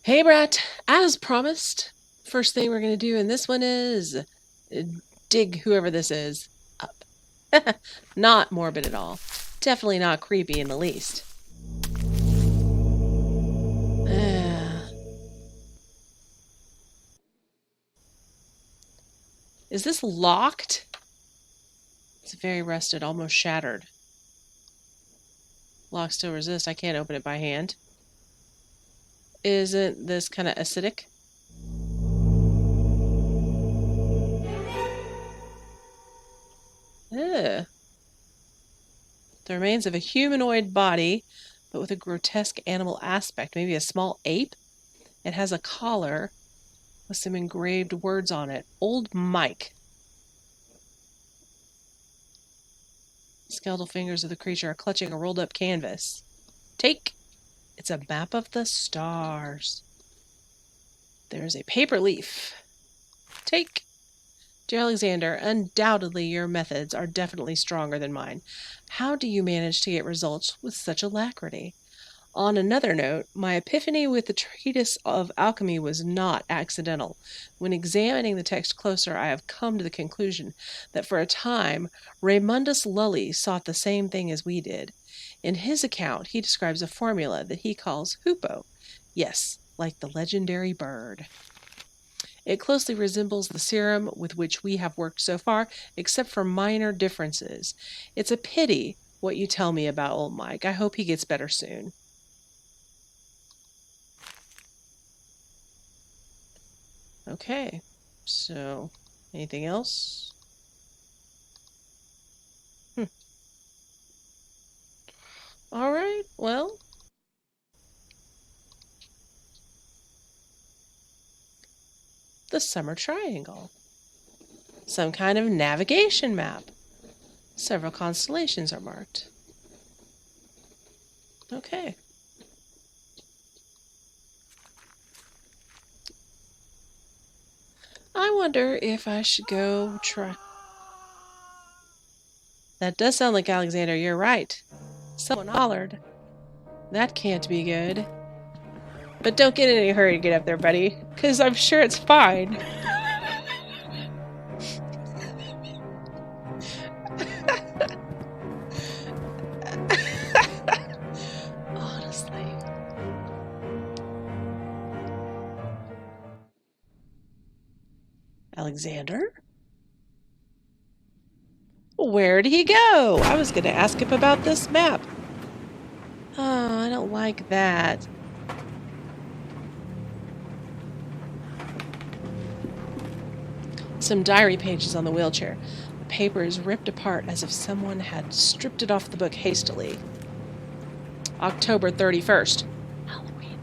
Hey, Brat, as promised, first thing we're going to do in this one is dig whoever this is up. Not morbid at all. Definitely not creepy in the least. Is this locked? It's very rusted, almost shattered. Lock still resist. I can't open it by hand. Isn't this kind of acidic? Ugh. The remains of a humanoid body, but with a grotesque animal aspect. Maybe a small ape? It has a collar with some engraved words on it. Old Mike. Skeletal fingers of the creature are clutching a rolled up canvas. Take! It's a map of the stars. There's a paper leaf. Take! Dear Alexander, undoubtedly your methods are definitely stronger than mine. How do you manage to get results with such alacrity? On another note, my epiphany with the treatise of alchemy was not accidental. When examining the text closer, I have come to the conclusion that for a time Raymundus Lully sought the same thing as we did. In his account, he describes a formula that he calls hoopoe. Yes, like the legendary bird. It closely resembles the serum with which we have worked so far, except for minor differences. It's a pity what you tell me about old Mike. I hope he gets better soon. Okay, so anything else? All right, well. The Summer Triangle. Some kind of navigation map. Several constellations are marked. Okay. I wonder if I should go try. That does sound like Alexander, you're right. Someone hollered. That can't be good. But don't get in any hurry to get up there, buddy, because I'm sure it's fine. Honestly. Alexander? Where'd he go? I was going to ask him about this map. Oh, I don't like that. Some diary pages on the wheelchair. The paper is ripped apart as if someone had stripped it off the book hastily. October 31st. Halloween.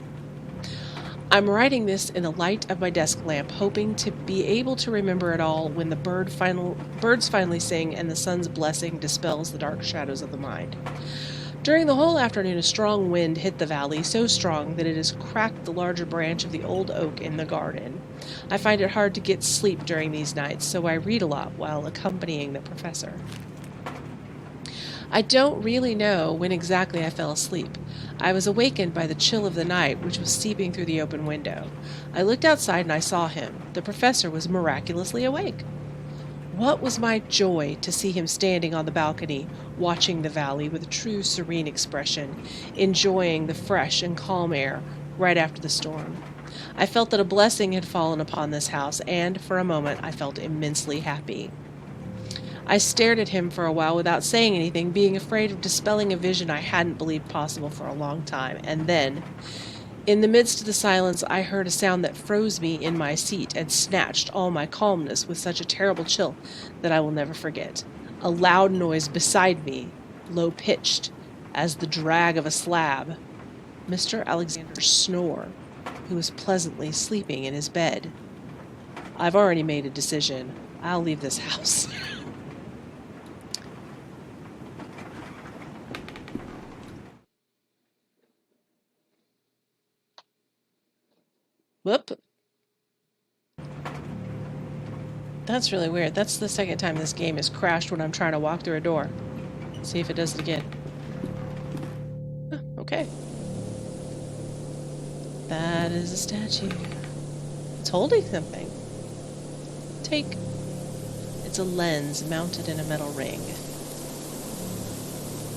I'm writing this in the light of my desk lamp, hoping to be able to remember it all when the birds finally sing and the sun's blessing dispels the dark shadows of the mind. During the whole afternoon, a strong wind hit the valley, so strong that it has cracked the larger branch of the old oak in the garden. I find it hard to get sleep during these nights, so I read a lot while accompanying the professor. I don't really know when exactly I fell asleep. I was awakened by the chill of the night, which was seeping through the open window. I looked outside and I saw him. The professor was miraculously awake. What was my joy to see him standing on the balcony, watching the valley with a true serene expression, enjoying the fresh and calm air right after the storm. I felt that a blessing had fallen upon this house, and for a moment I felt immensely happy. I stared at him for a while without saying anything, being afraid of dispelling a vision I hadn't believed possible for a long time, and then, in the midst of the silence, I heard a sound that froze me in my seat and snatched all my calmness with such a terrible chill that I will never forget. A loud noise beside me, low-pitched, as the drag of a slab. Mr. Alexander's snore, who was pleasantly sleeping in his bed. I've already made a decision. I'll leave this house. Whoop. That's really weird. That's the second time this game has crashed when I'm trying to walk through a door. Let's see if it does it again. Oh, okay. That That is a statue. It's holding something. Take. It's a lens mounted in a metal ring.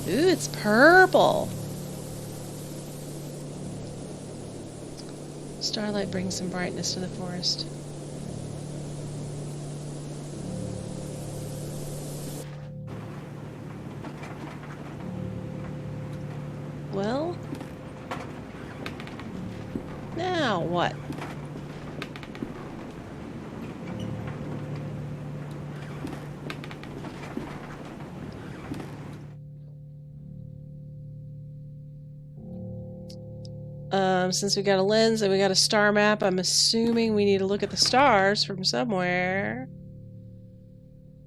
Ooh, it's purple. Starlight brings some brightness to the forest. Well, now what? Since we got a lens and we got a star map, I'm assuming we need to look at the stars from somewhere.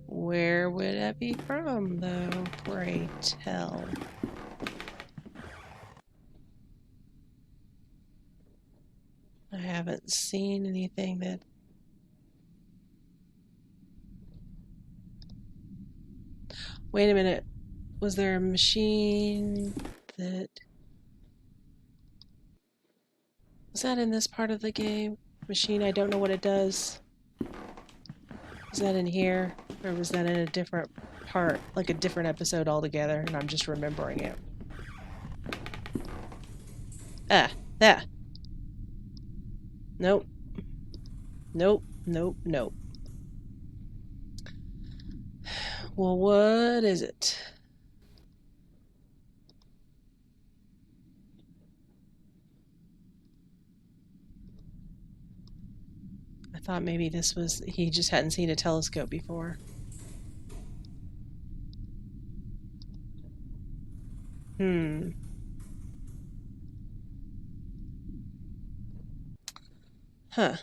Where would that be from, though? Pray tell. I haven't seen anything that... Wait a minute. Was there a machine that... Was that in this part of the game? Machine, I don't know what it does. Was that in here? Or was that in a different part? Like a different episode altogether, and I'm just remembering it. Ah, that. Nope. Nope, nope, nope. Well, what is it? I thought maybe this was... He just hadn't seen a telescope before. Huh.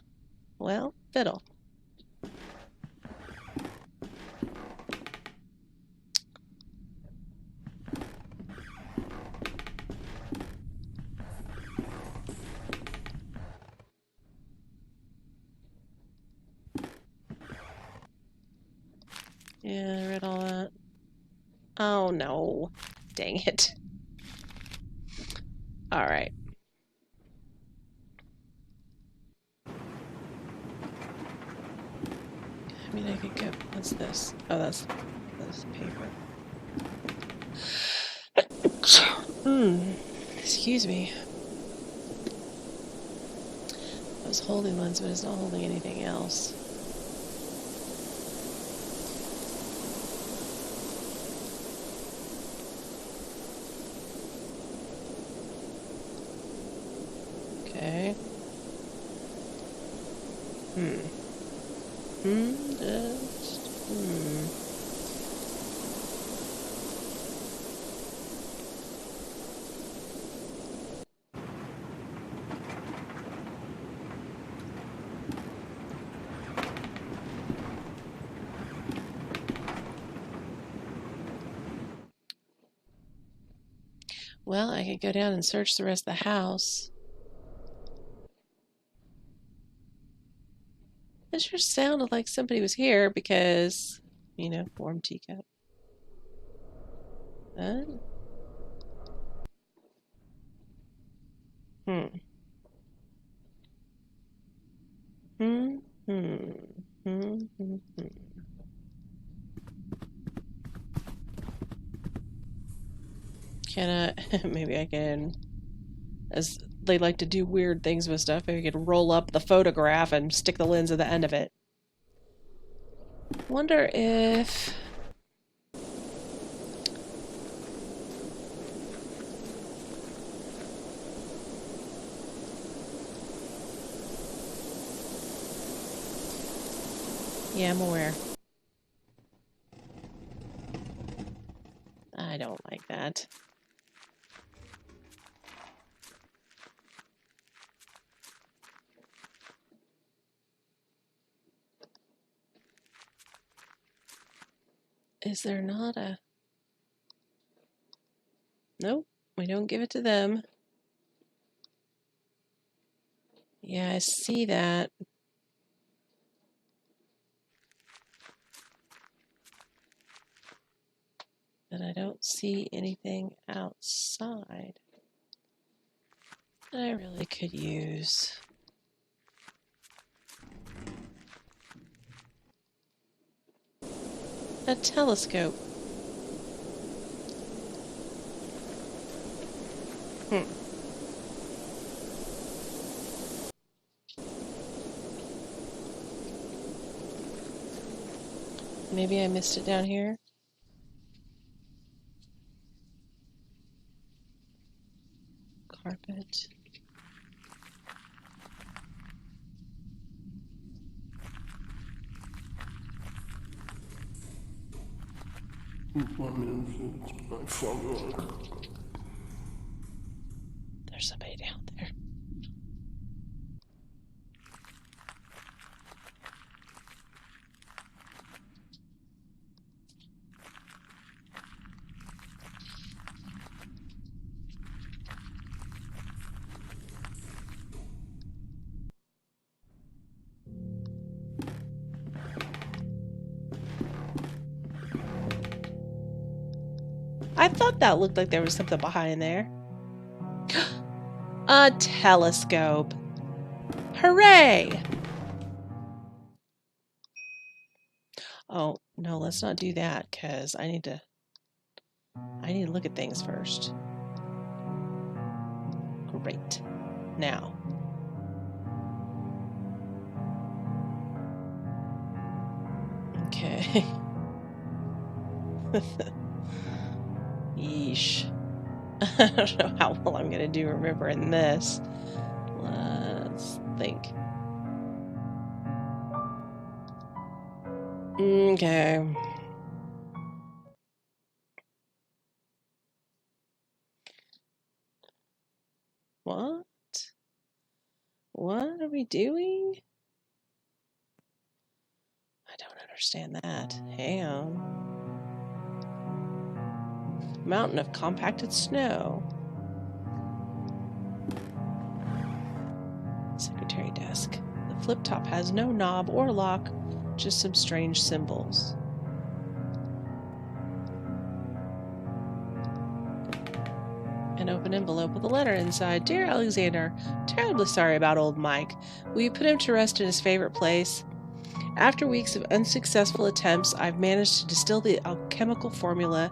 Well, fiddle. Yeah, I read all that. Oh, no. Dang it. Alright. I mean, I could go... What's this? Oh, that's paper. Excuse me. I was holding lens, but it's not holding anything else. Okay. Well, I could go down and search the rest of the house. It sure sounded like somebody was here because, you know, warm teacup. Huh? Can I... Maybe I can... As they like to do weird things with stuff, maybe I could roll up the photograph and stick the lens at the end of it. Wonder if... Yeah, I'm aware. I don't like that. Is there not a... Nope, we don't give it to them. Yeah, I see that. But I don't see anything outside. I really could use a telescope. Maybe I missed it down here. Carpet. There's somebody down there. I thought that looked like there was something behind there. A telescope. Hooray! Oh, no, let's not do that, because I need to look at things first. Great. Now. Okay. Yeesh. I don't know how well I'm going to do remembering this. Let's think. Okay. What? What are we doing? I don't understand that. Hang on. Mountain of compacted snow. Secretary desk. The flip top has no knob or lock, just some strange symbols. An open envelope with a letter inside. Dear Alexander, terribly sorry about old Mike. Will you put him to rest in his favorite place? After weeks of unsuccessful attempts, I've managed to distill the alchemical formula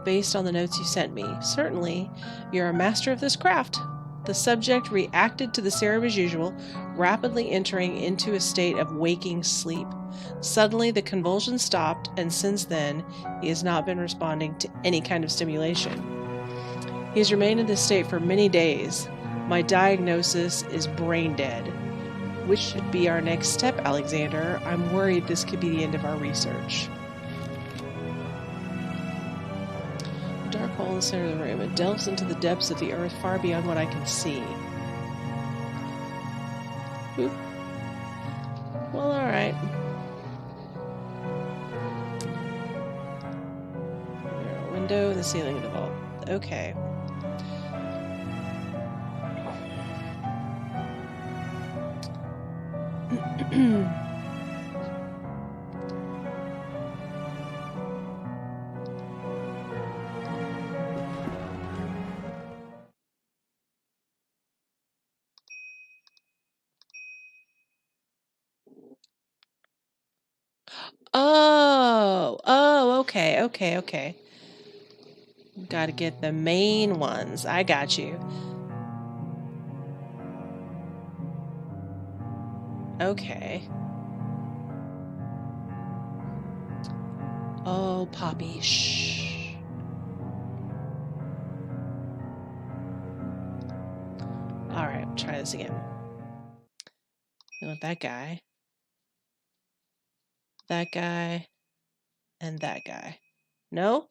based on the notes you sent me. Certainly, you're a master of this craft. The subject reacted to the serum as usual, rapidly entering into a state of waking sleep. Suddenly, the convulsions stopped, and since then, he has not been responding to any kind of stimulation. He has remained in this state for many days. My diagnosis is brain dead. Which should be our next step, Alexander? I'm worried this could be the end of our research. A dark hole in the center of the room. It delves into the depths of the earth far beyond what I can see. Oop. Well, alright. Window in the ceiling of the vault. Okay. Oh, okay. Gotta get the main ones. I got you. Okay. Oh, Poppy, shh. Alright, try this again. I want that guy, and that guy. No?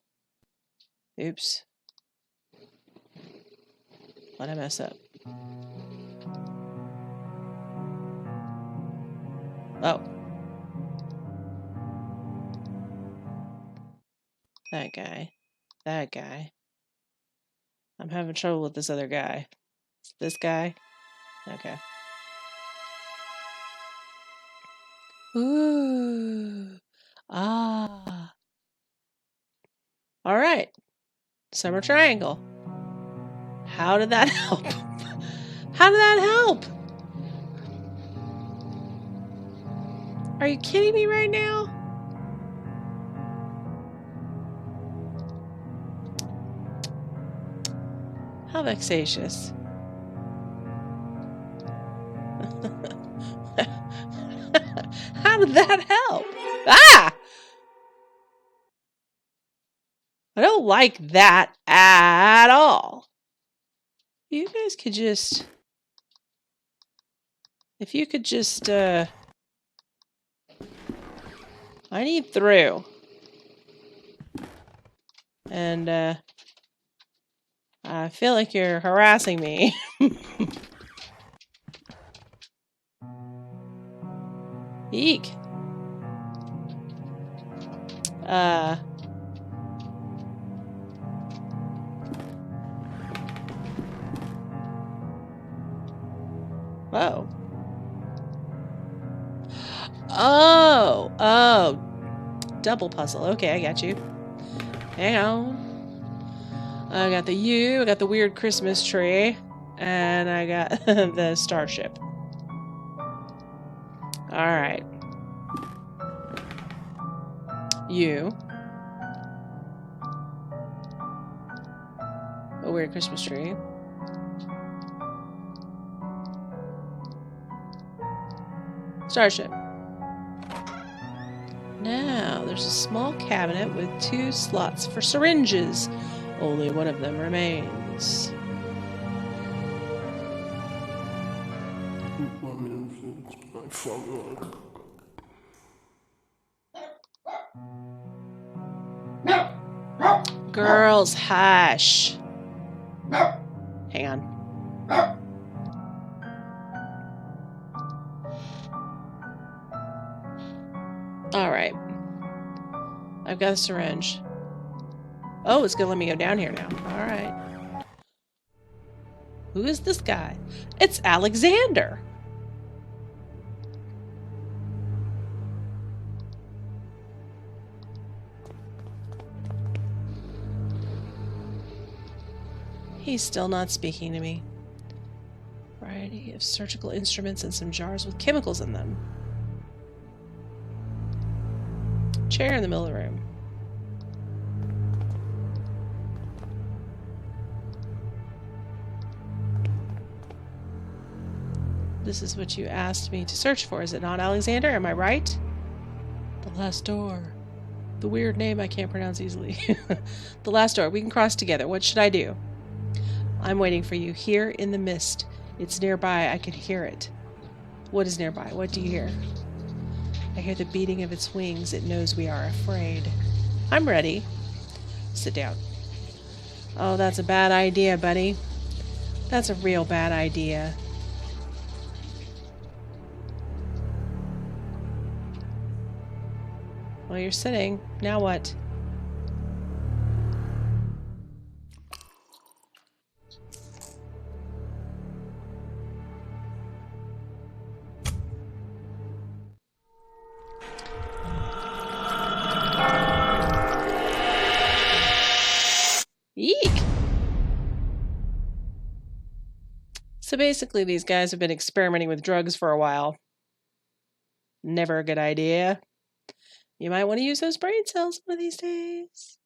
Oops. What'd I mess up? Oh. That guy. I'm having trouble with this other guy. This guy? Okay. Ooh. Ah. Alright. Summer triangle. How did that help? How did that help? Are you kidding me right now? How vexatious. How did that help? Ah! I don't like that at all. You guys could just... If you could just, I need through. And, I feel like you're harassing me. Eek. Whoa. Oh. Double puzzle. Okay, I got you. Hang on. I got the U, I got the weird Christmas tree, and I got the starship. Alright. U. A weird Christmas tree. Starship. Now, there's a small cabinet with 2 slots for syringes. Only one of them remains. Girls, hush. Hang on. Alright. I've got a syringe. Oh, it's gonna let me go down here now. Alright. Who is this guy? It's Alexander! He's still not speaking to me. Variety of surgical instruments and some jars with chemicals in them. Chair in the middle of the room. This is what you asked me to search for, is it not, Alexander? Am I right? The last door. The weird name I can't pronounce easily. The last door. We can cross together. What should I do? I'm waiting for you here in the mist. It's nearby. I can hear it. What is nearby? What do you hear? I hear the beating of its wings. It knows we are afraid. I'm ready. Sit down. Oh, that's a bad idea, buddy. That's a real bad idea. Well, you're sitting. Now what? Eek! So basically, these guys have been experimenting with drugs for a while. Never a good idea. You might want to use those brain cells one of these days.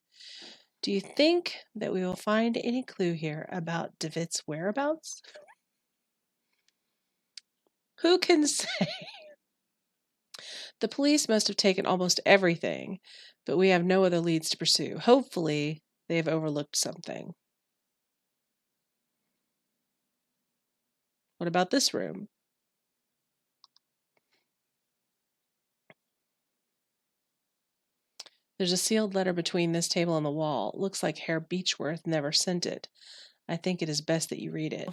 Do you think that we will find any clue here about DeWitt's whereabouts? Who can say? The police must have taken almost everything, but we have no other leads to pursue. Hopefully, they have overlooked something. What about this room? There's a sealed letter between this table and the wall. Looks like Herr Beechworth never sent it. I think it is best that you read it.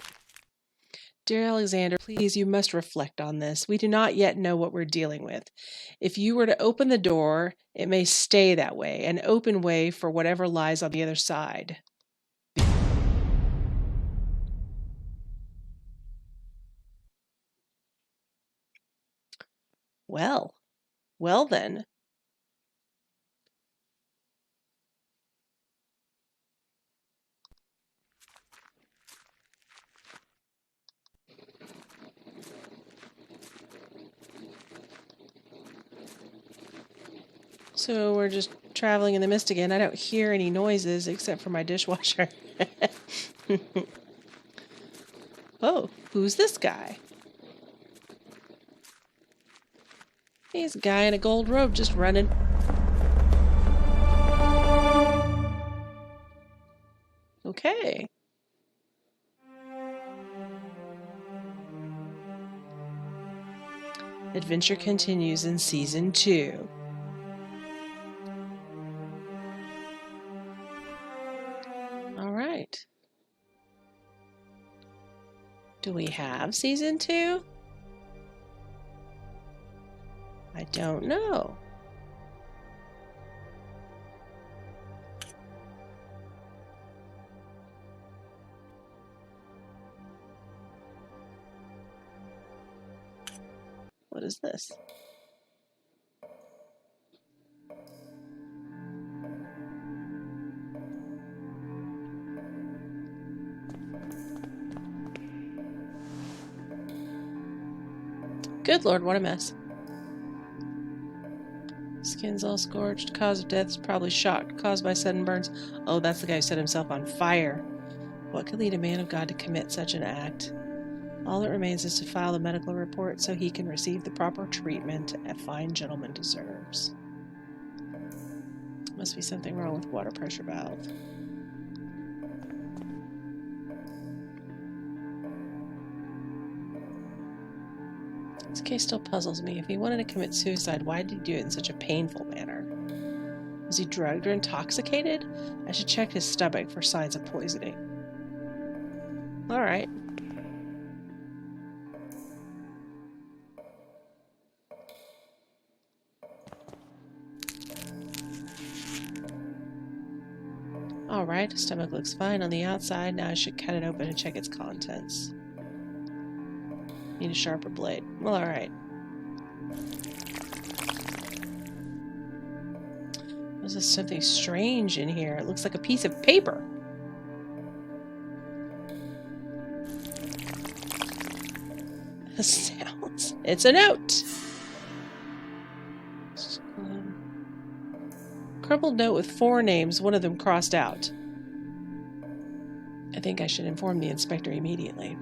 Dear Alexander, please, you must reflect on this. We do not yet know what we're dealing with. If you were to open the door, it may stay that way, an open way for whatever lies on the other side. Well then. So we're just traveling in the mist again. I don't hear any noises except for my dishwasher. Oh, who's this guy? He's a guy in a gold robe just running. Okay. Adventure continues in Season 2. All right. Do we have Season 2? I don't know. What is this? Good Lord, what a mess. Skin's all scorched. Cause of death is probably shock caused by sudden burns. Oh, that's the guy who set himself on fire. What could lead a man of God to commit such an act? All that remains is to file a medical report so he can receive the proper treatment a fine gentleman deserves. Must be something wrong with water pressure valve. This case still puzzles me. If he wanted to commit suicide, why did he do it in such a painful manner? Was he drugged or intoxicated? I should check his stomach for signs of poisoning. Alright. Alright, his stomach looks fine on the outside. Now I should cut it open and check its contents. Need a sharper blade. Well, alright. There's something strange in here. It looks like a piece of paper. The sounds. It's a note. Crumpled note with 4 names, one of them crossed out. I think I should inform the inspector immediately.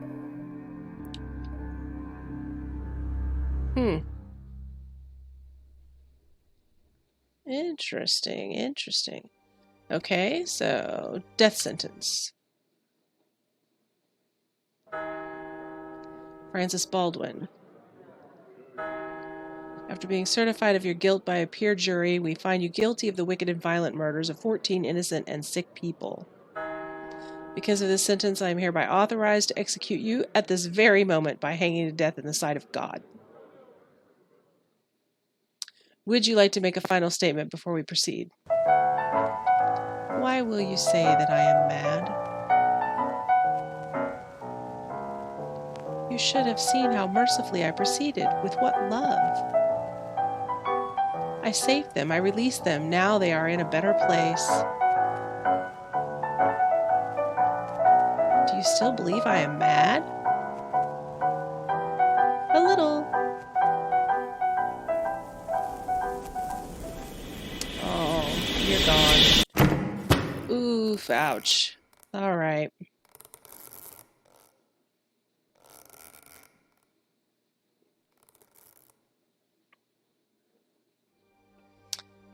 Interesting, interesting. Okay, so death sentence. Francis Baldwin. After being certified of your guilt by a peer jury, we find you guilty of the wicked and violent murders of 14 innocent and sick people. Because of this sentence, I am hereby authorized to execute you at this very moment by hanging to death in the sight of God. Would you like to make a final statement before we proceed? Why will you say that I am mad? You should have seen how mercifully I proceeded, with what love. I saved them, I released them, now they are in a better place. Do you still believe I am mad? A little. Oh, you're gone. Oof, ouch. All right.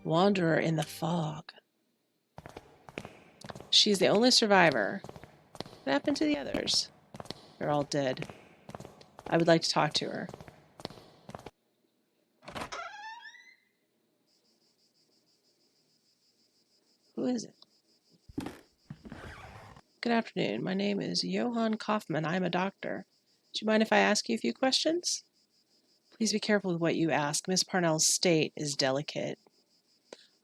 Wanderer in the fog. She's the only survivor. What happened to the others? They're all dead. I would like to talk to her. Who is it? Good afternoon. My name is Johann Kaufman. I'm a doctor. Do you mind if I ask you a few questions? Please be careful with what you ask. Miss Parnell's state is delicate.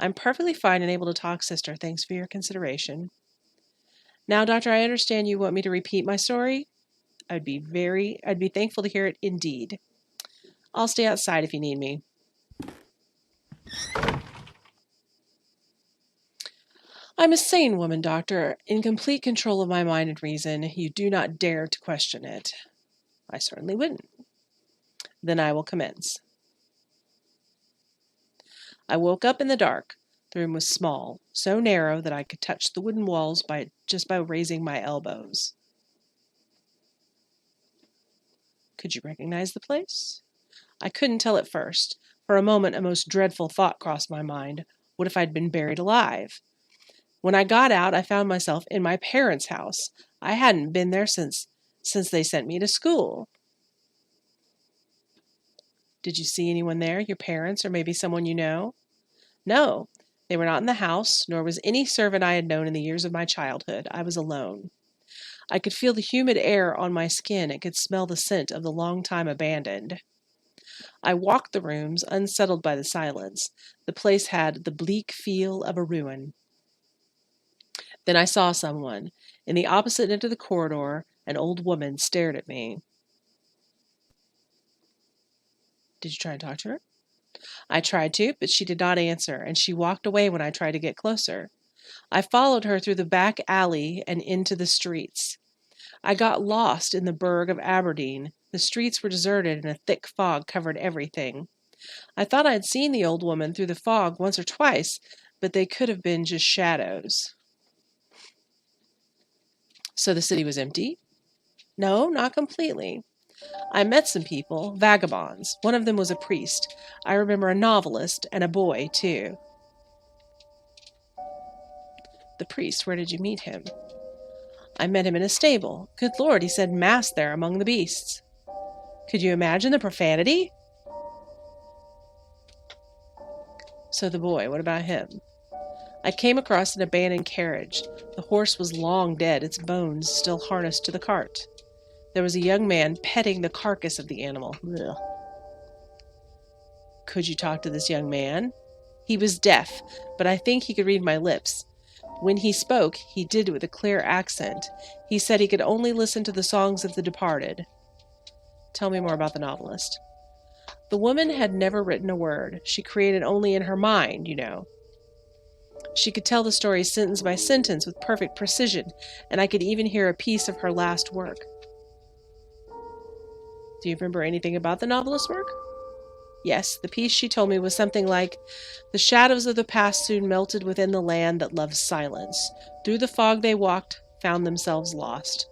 I'm perfectly fine and able to talk, sister. Thanks for your consideration. Now, doctor, I understand you want me to repeat my story. I'd be thankful to hear it indeed. I'll stay outside if you need me. I'm a sane woman, doctor, in complete control of my mind and reason. You do not dare to question it. I certainly wouldn't. Then I will commence. I woke up in the dark. The room was small, so narrow that I could touch the wooden walls just by raising my elbows. Could you recognize the place? I couldn't tell at first. For a moment, a most dreadful thought crossed my mind. What if I'd been buried alive? When I got out, I found myself in my parents' house. I hadn't been there since they sent me to school. Did you see anyone there, your parents, or maybe someone you know? No, they were not in the house, nor was any servant I had known in the years of my childhood. I was alone. I could feel the humid air on my skin and could smell the scent of the long time abandoned. I walked the rooms, unsettled by the silence. The place had the bleak feel of a ruin. Then I saw someone. In the opposite end of the corridor, an old woman stared at me. Did you try and talk to her? I tried to, but she did not answer, and she walked away when I tried to get closer. I followed her through the back alley and into the streets. I got lost in the burg of Aberdeen. The streets were deserted and a thick fog covered everything. I thought I had seen the old woman through the fog once or twice, but they could have been just shadows. So the city was empty? No, not completely. I met some people, vagabonds. One of them was a priest. I remember a novelist and a boy, too. The priest, where did you meet him? I met him in a stable. Good Lord, he said mass there among the beasts. Could you imagine the profanity? So the boy, what about him? I came across an abandoned carriage. The horse was long dead, its bones still harnessed to the cart. There was a young man petting the carcass of the animal. Ugh. Could you talk to this young man? He was deaf, but I think he could read my lips. When he spoke, he did it with a clear accent. He said he could only listen to the songs of the departed. Tell me more about the novelist. The woman had never written a word. She created only in her mind, you know. She could tell the story sentence by sentence with perfect precision, and I could even hear a piece of her last work. Do you remember anything about the novelist's work? Yes, the piece she told me was something like, "The shadows of the past soon melted within the land that loves silence. Through the fog they walked, found themselves lost.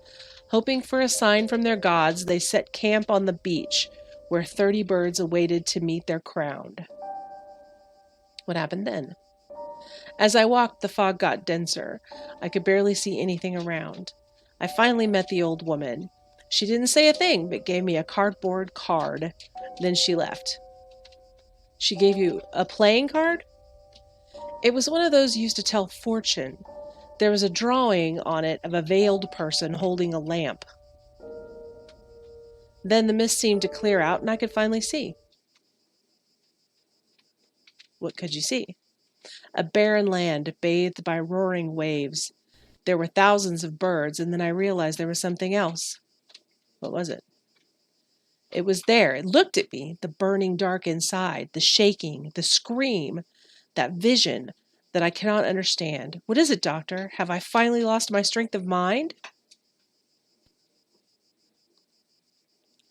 Hoping for a sign from their gods, they set camp on the beach, where 30 birds awaited to meet their crown." What happened then? As I walked, the fog got denser. I could barely see anything around. I finally met the old woman. She didn't say a thing, but gave me a cardboard card. Then she left. She gave you a playing card? It was one of those used to tell fortune. There was a drawing on it of a veiled person holding a lamp. Then the mist seemed to clear out and I could finally see. What could you see? A barren land bathed by roaring waves. There were thousands of birds, and then I realized there was something else. What was it? It was there. It looked at me, the burning dark inside, the shaking, the scream, that vision that I cannot understand. What is it, doctor? Have I finally lost my strength of mind?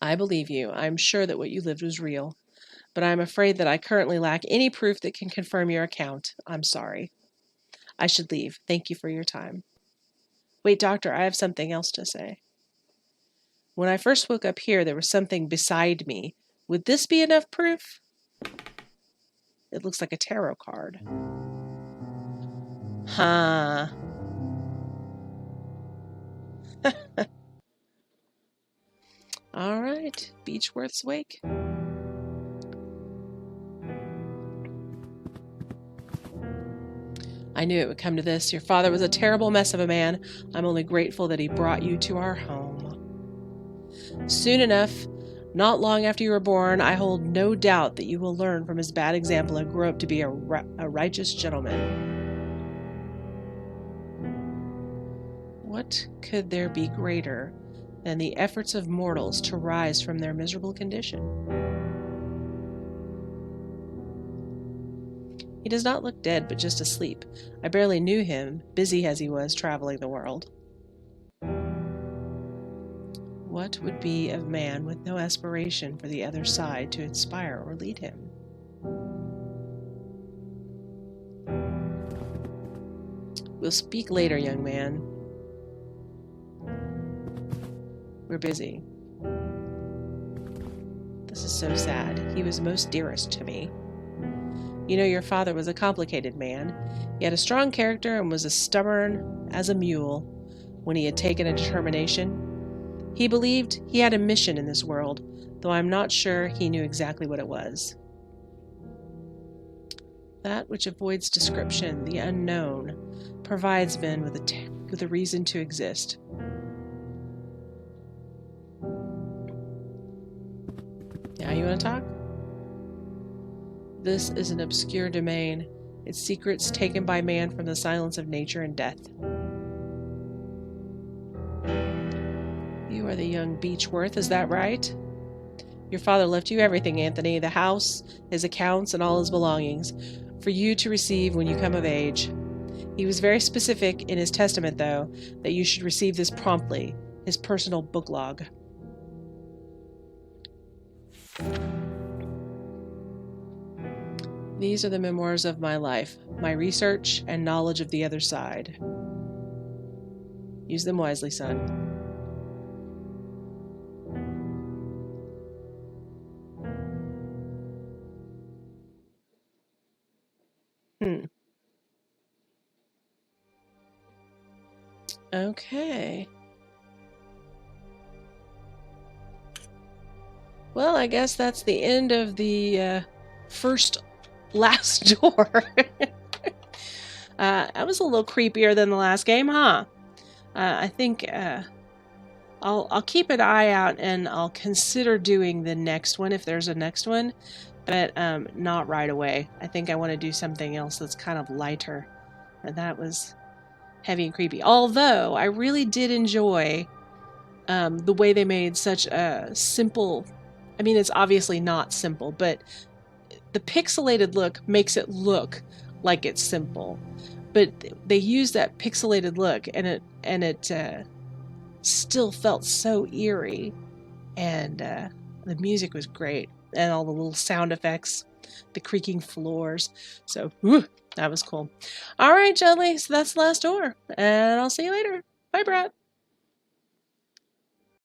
I believe you. I am sure that what you lived was real, but I am afraid that I currently lack any proof that can confirm your account. I'm sorry. I should leave. Thank you for your time. Wait, doctor, I have something else to say. When I first woke up here, there was something beside me. Would this be enough proof? It looks like a tarot card. Huh. All right, Beechworth's Wake. I knew it would come to this. Your father was a terrible mess of a man. I'm only grateful that he brought you to our home. Soon enough, not long after you were born, I hold no doubt that you will learn from his bad example and grow up to be a righteous gentleman. What could there be greater than the efforts of mortals to rise from their miserable condition? He does not look dead, but just asleep. I barely knew him, busy as he was traveling the world. What would be of man with no aspiration for the other side to inspire or lead him? We'll speak later, young man. We're busy. This is so sad. He was most dearest to me. You know, your father was a complicated man. He had a strong character and was as stubborn as a mule when he had taken a determination. He believed he had a mission in this world, though I'm not sure he knew exactly what it was. That which avoids description, the unknown, provides men with a reason to exist. Now you want to talk? This is an obscure domain, its secrets taken by man from the silence of nature and death. You are the young Beechworth, is that right? Your father left you everything, Anthony, the house, his accounts, and all his belongings, for you to receive when you come of age. He was very specific in his testament, though, that you should receive this promptly, his personal book log. These are the memoirs of my life, my research and knowledge of the other side. Use them wisely, son. Okay. Well, I guess that's the end of the last door. That was a little creepier than the last game, huh? I think I'll keep an eye out and I'll consider doing the next one if there's a next one, but not right away. I think I want to do something else that's kind of lighter. And that was heavy and creepy. Although I really did enjoy the way they made such a simple. I mean, it's obviously not simple, but the pixelated look makes it look like it's simple. But they use that pixelated look, and it still felt so eerie, and the music was great, and all the little sound effects, the creaking floors. So, that was cool. All right, Jelly, so that's the last door, and I'll see you later. Bye, Brat.